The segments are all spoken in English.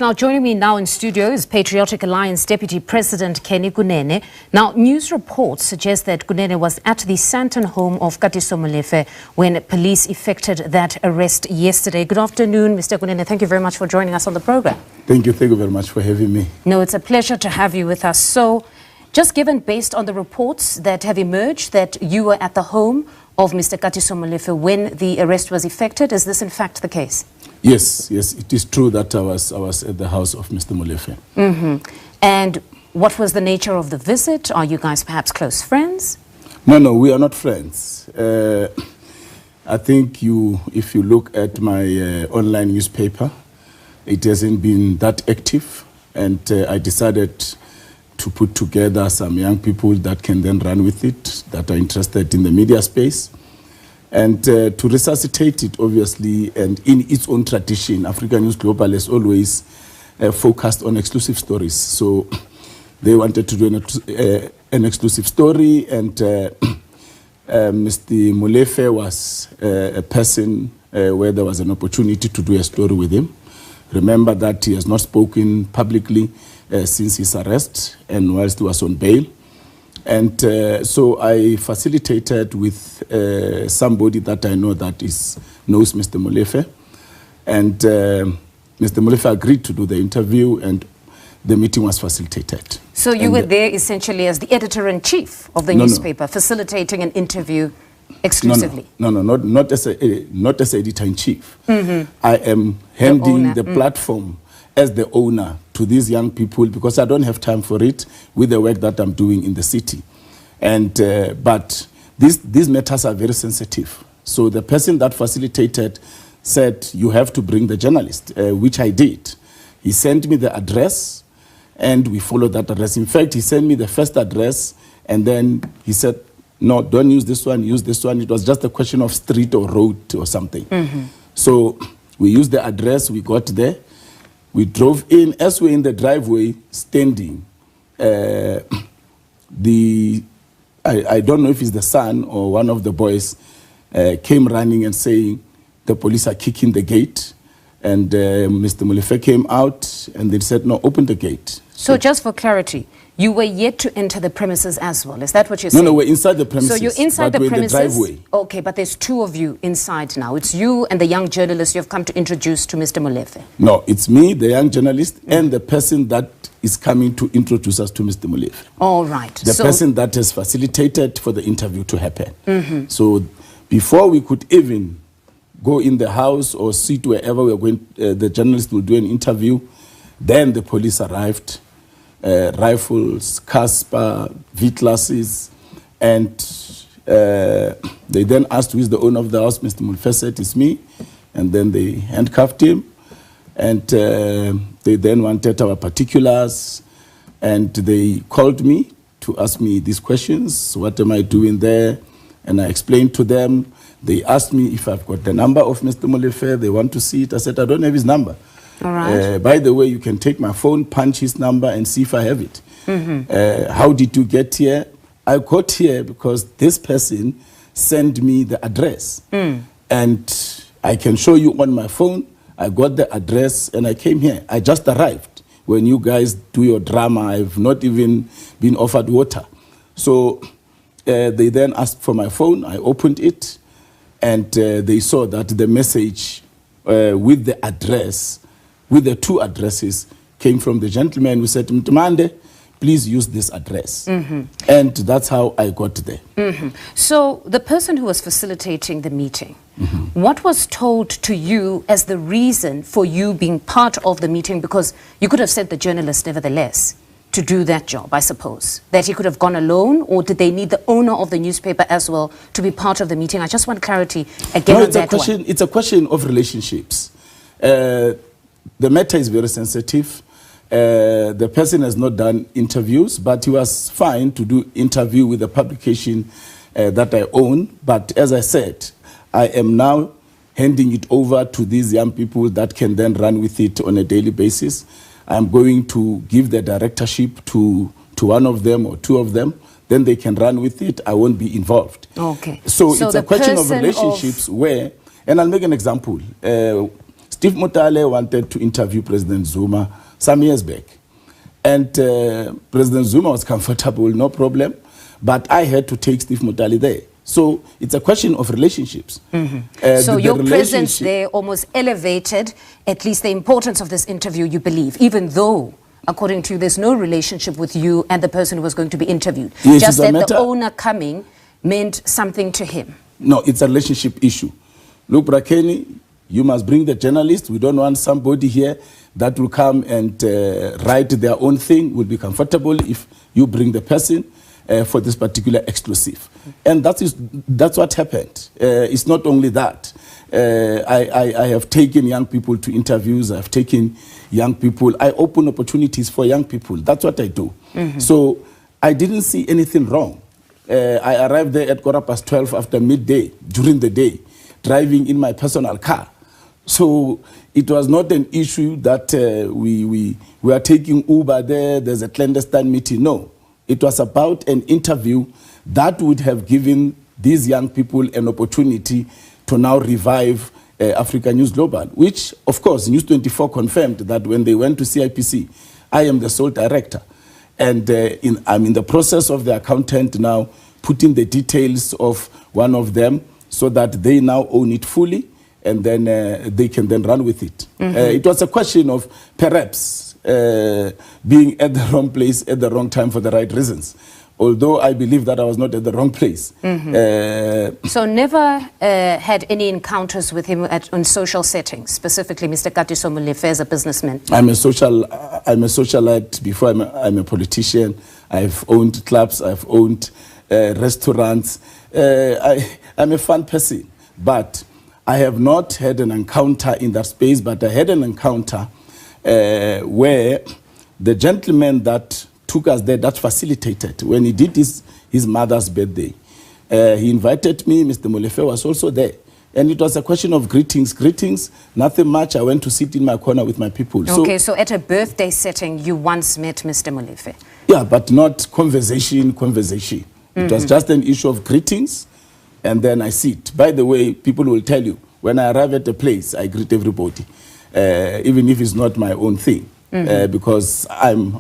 Now, joining me now in studio is Patriotic Alliance Deputy President Kunene. Now, news reports suggest that Kunene was at the Santon home of Katiso Molefe when police effected that arrest yesterday. Good afternoon, Mr. Kunene. Thank you very much for joining us on the program. Thank you very much for having me. No, it's a pleasure to have you with us. So, just given based on the reports that have emerged that you were at the home of Mr. Katiso Molefe when the arrest was effected, is this in fact the case? Yes, it is true that I was at the house of Mr. Molefe. And what was the nature of the visit? Are you guys perhaps close friends? No, we are not friends. I think if you look at my online newspaper, it hasn't been that active, and I decided to put together some young people that can then run with it, that are interested in the media space. And to resuscitate it, obviously, and in its own tradition, African News Global has always focused on exclusive stories. So they wanted to do an exclusive story, and Mr. Molefe was a person where there was an opportunity to do a story with him. Remember that he has not spoken publicly since his arrest and whilst he was on bail. And so I facilitated with somebody that I know that knows Mr. Molefe. And Mr. Molefe agreed to do the interview, and the meeting was facilitated. So you were there essentially as the editor-in-chief of the newspaper, facilitating an interview exclusively? No, not as editor-in-chief. I am handing the platform as the owner to these young people, because I don't have time for it with the work that I'm doing in the city. And but these matters are very sensitive. So the person that facilitated said, you have to bring the journalist, which I did. He sent me the address, and we followed that address. In fact, he sent me the first address, and then he said, no, don't use this one, use this one. It was just a question of street or road or something. So we used the address, we got there. We drove in. As we're in the driveway standing, I don't know if it's the son or one of the boys came running and saying, the police are kicking the gate. And Mr. Molefe came out and they said, no, open the gate. So just for clarity, you were yet to enter the premises as well. Is that what you're saying? No, we're inside the premises. So you're inside the premises? In the driveway. Okay, but there's two of you inside now. It's you and the young journalist you have come to introduce to Mr. Molefe. No, it's me, the young journalist, and the person that is coming to introduce us to Mr. Molefe. All right. The person that has facilitated for the interview to happen. So before we could even go in the house or sit wherever we're going, the journalist will do an interview, then the police arrived. Rifles, Casper, V-classes, and they then asked who is the owner of the house. Mr. Molefe said, it's me, and then they handcuffed him, and they then wanted our particulars, and they called me to ask me these questions, what am I doing there, and I explained to them. They asked me if I've got the number of Mr. Molefe, they want to see it. I said, I don't have his number. All right. By the way, you can take my phone, punch his number, and see if I have it. How did you get here? I got here because this person sent me the address. And I can show you on my phone. I got the address and I came here. I just arrived. When you guys do your drama, I've not even been offered water. So they then asked for my phone. I opened it, and they saw that the message with the address, with the two addresses, came from the gentleman who said, Mtumande, please use this address. And that's how I got there. So the person who was facilitating the meeting, what was told to you as the reason for you being part of the meeting? Because you could have sent the journalist nevertheless to do that job, I suppose. That he could have gone alone, or did they need the owner of the newspaper as well to be part of the meeting? I just want clarity again on that one. It's a question of relationships. The matter is very sensitive. The person has not done interviews, but he was fine to do interview with the publication that I own. But as I said, I am now handing it over to these young people that can then run with it on a daily basis. I'm going to give the directorship to one of them or two of them. Then they can run with it. I won't be involved. Okay. So it's a question of relationships where, and I'll make an example. Steve Mutale wanted to interview President Zuma some years back. And President Zuma was comfortable, no problem. But I had to take Steve Mutale there. So it's a question of relationships. So your presence there almost elevated at least the importance of this interview, you believe, even though, according to you, there's no relationship with you and the person who was going to be interviewed. Yes, just that the owner coming meant something to him. No, it's a relationship issue. Look, Brakeni, you must bring the journalist. We don't want somebody here that will come and write their own thing. Will be comfortable if you bring the person for this particular exclusive. And that's what happened. It's not only that. I have taken young people to interviews. I've taken young people. I open opportunities for young people. That's what I do. So I didn't see anything wrong. I arrived there at 12:15 after midday, during the day, driving in my personal car. So it was not an issue that we are taking Uber there, there's a clandestine meeting. No, it was about an interview that would have given these young people an opportunity to now revive Africa News Global, which, of course, News 24 confirmed that when they went to CIPC, I am the sole director. And I'm in the process of the accountant now putting the details of one of them so that they now own it fully, and then they can then run with it. It was a question of perhaps being at the wrong place at the wrong time for the right reasons. Although I believe that I was not at the wrong place. So never had any encounters with him on social settings, specifically Mr. Katiso Molefe as a businessman? I'm a socialite before I'm a politician. I've owned clubs, I've owned restaurants. I'm a fun person, but I have not had an encounter in that space, but I had an encounter where the gentleman that took us there, that facilitated, when he did his mother's birthday. He invited me, Mr. Molefe was also there. And it was a question of greetings, nothing much. I went to sit in my corner with my people. Okay, so at a birthday setting, you once met Mr. Molefe? Yeah, but not conversation. It was just an issue of greetings, and then I sit. By the way, people will tell you, when I arrive at a place, I greet everybody, even if it's not my own thing. Because I'm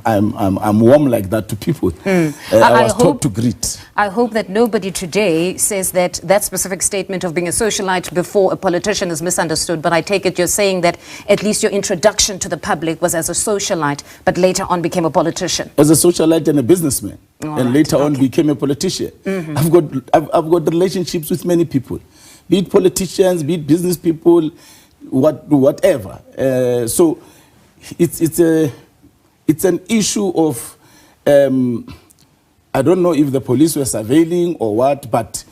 warm like that to people. I was taught to greet. I hope that nobody today says that that specific statement of being a socialite before a politician is misunderstood, but I take it you're saying that at least your introduction to the public was as a socialite, but later on became a politician. As a socialite and a businessman, and later on became a politician. I've got relationships with many people, be it politicians, be it business people, whatever. So it's an issue of I don't know if the police were surveilling or what, but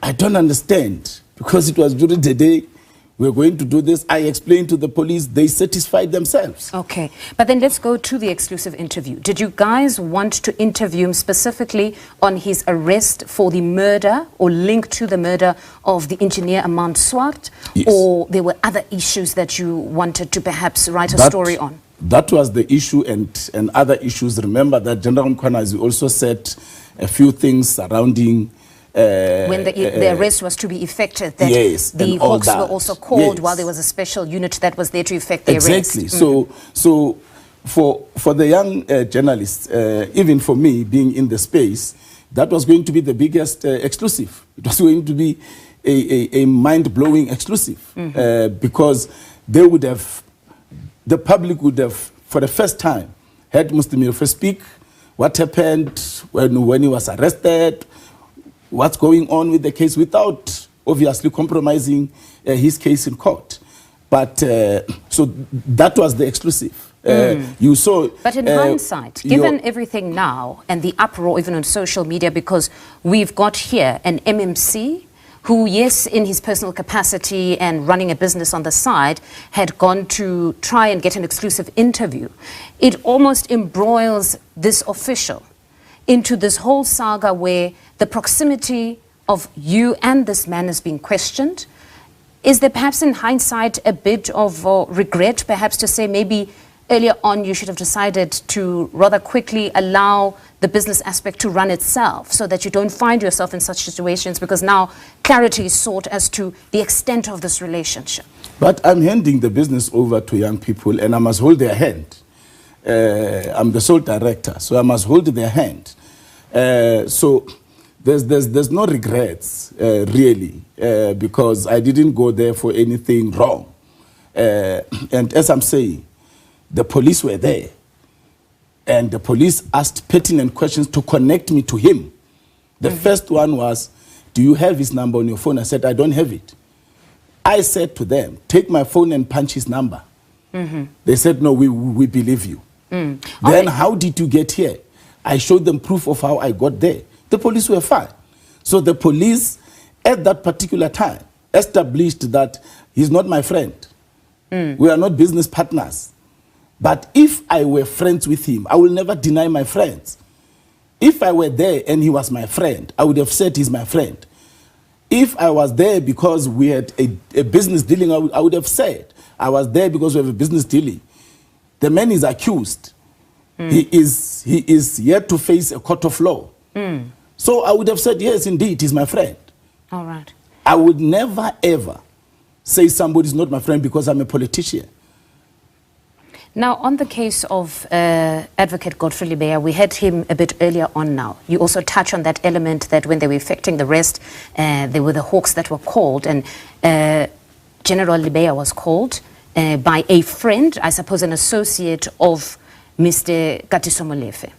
I don't understand, because it was during the day. We're going to do this. I explained to the police. They satisfied themselves. Okay. But then let's go to the exclusive interview. Did you guys want to interview him specifically on his arrest for the murder or link to the murder of the engineer Amand Swart? Yes. Or there were other issues that you wanted to perhaps write a story on? That was the issue, and other issues. Remember that General Mkhwanazi also said a few things surrounding when the arrest was to be effected, that the Hawks were also called while there was a special unit that was there to effect the arrest. Exactly. So for the young journalists, even for me being in the space, that was going to be the biggest exclusive. It was going to be a mind-blowing exclusive, because the public would have, for the first time, heard Mr. Molefe speak, what happened when he was arrested, what's going on with the case, without obviously compromising his case in court. But so that was the exclusive. You saw. But in hindsight, given everything now and the uproar even on social media, because we've got here an MMC who, yes, in his personal capacity and running a business on the side, had gone to try and get an exclusive interview, it almost embroils this official into this whole saga where the proximity of you and this man is being questioned. Is there perhaps in hindsight a bit of regret, perhaps to say maybe earlier on you should have decided to rather quickly allow the business aspect to run itself so that you don't find yourself in such situations, because now clarity is sought as to the extent of this relationship? But I'm handing the business over to young people, and I must hold their hand. I'm the sole director, so I must hold their hand. So there's no regrets, really, because I didn't go there for anything wrong. And as I'm saying, the police were there, and the police asked pertinent questions to connect me to him. The first one was, do you have his number on your phone? I said, I don't have it. I said to them, take my phone and punch his number. They said, no, we believe you. Then how did you get here? I showed them proof of how I got there. The police were fine. So the police, at that particular time, established that he's not my friend. We are not business partners. But if I were friends with him, I will never deny my friends. If I were there and he was my friend, I would have said he's my friend. If I was there because we had a business dealing, I would have said I was there because we have a business dealing. The man is accused. He is yet to face a court of law. So I would have said, yes, indeed, he's my friend. All right. I would never, ever say somebody's not my friend because I'm a politician. Now, on the case of Advocate Godfrey Lebeya, we had him a bit earlier on now. You also touch on that element that when they were effecting the arrest, there were the hawks that were called, and General Lebeya was called by a friend, I suppose an associate of Mr. Katiso Molefe.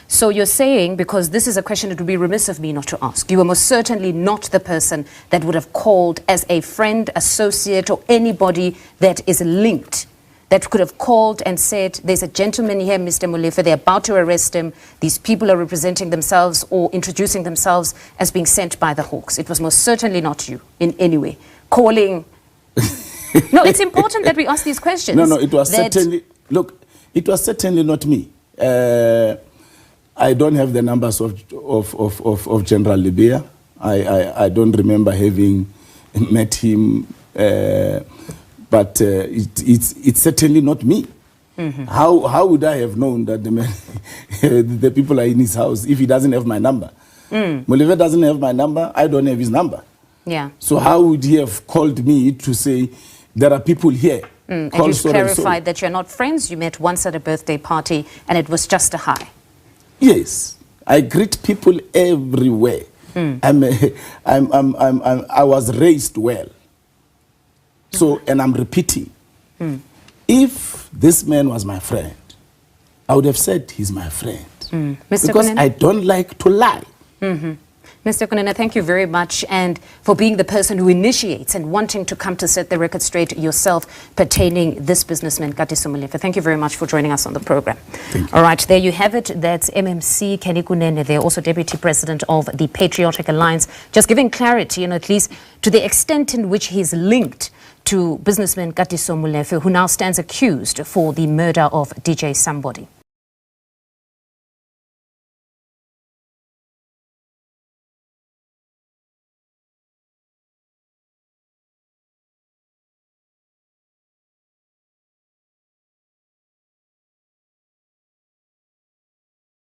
So you're saying, because this is a question it would be remiss of me not to ask, you were most certainly not the person that would have called as a friend, associate, or anybody that is linked, that could have called and said, there's a gentleman here, Mr. Molefe, they're about to arrest him. These people are representing themselves or introducing themselves as being sent by the Hawks. It was most certainly not you in any way. Calling... No, it's important that we ask these questions. No, it was certainly... Look, it was certainly not me. I don't have the numbers of General Lebeya. I don't remember having met him... but it's certainly not me. How would I have known that the man, the people are in his house if he doesn't have my number? Molefe doesn't have my number. I don't have his number. Yeah. So how would he have called me to say there are people here? And you've clarified that you're not friends. You met once at a birthday party, and it was just a hi. Yes, I greet people everywhere. I was raised well. So, and I'm repeating, if this man was my friend, I would have said he's my friend. Because Kunene? I don't like to lie. Mr. Kunene, thank you very much, and for being the person who initiates and wanting to come to set the record straight yourself pertaining this businessman, Katiso Molefe. Thank you very much for joining us on the program. Thank you. All right, there you have it. That's MMC Kenny Kunene. They're also Deputy President of the Patriotic Alliance, just giving clarity, at least to the extent in which he's linked to businessman Katiso Molefe, who now stands accused for the murder of DJ Sumbody.